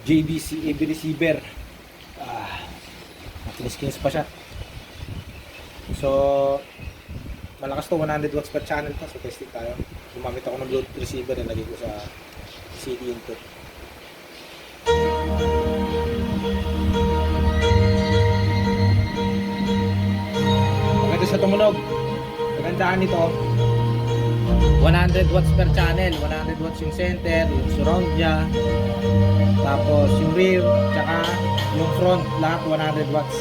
JVC AV receiver. Nakinis-kinis pa siya. So malakas to, 100 watts per channel to. So testing tayo. Gumamit ako ng Bluetooth receiver na lagay ko sa CD input. Maganda sa tumunog. Magandaan nito, 100 watts per channel. 100 watts yung center, yung surround nya, tapos yung rear, tsaka yung front, lahat 100 watts.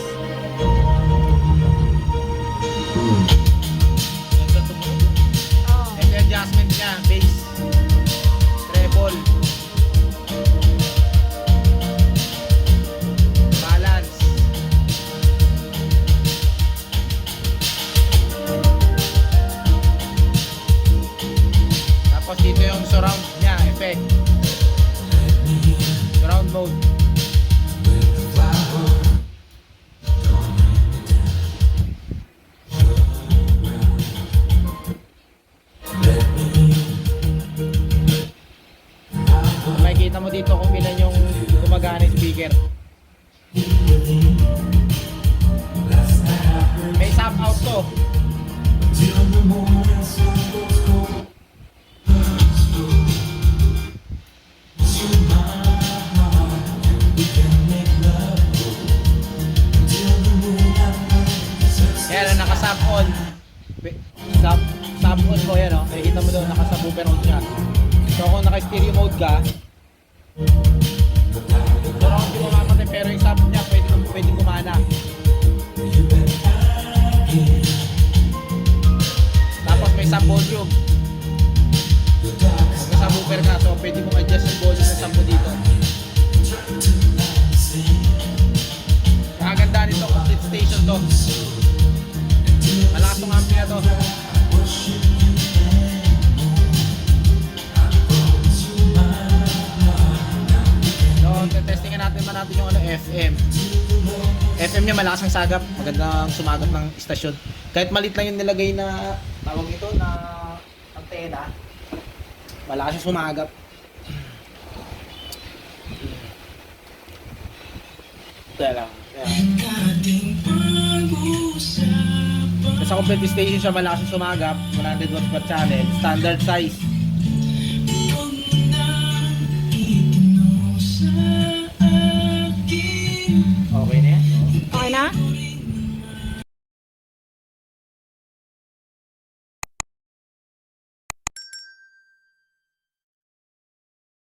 Ganda tumunog. Ito yung adjustment nya, bass, treble, balance. Tapos dito yung surround nya, effect, surround mode. Makikita mo dito kung ilan yung gumagana yung speaker. May sub out to. Yan, naka-sub on. Sub on ko yan, oh. Nakikita mo doon, naka-subwoofer on siya. So kung naka-stereo mode ka, surround yung mamamatay, pero yung sub niya pwede gumana. Tapos may sub volume. May subwoofer ka, so pwede mong adjust yung volume ng sub mo dito. Nakaganda nito, complete station to. Malakas ng ampli na to. So, testingin natin yung FM. FM niya malakas ang sagap, magandang sumagap ng istasyon. Kahit malit lang yung nilagay na tawag ito na antena, malakas yung sumagap. Dala lang. Sa complete station siya, malakas yung sumagap, 100 watts per channel, standard size.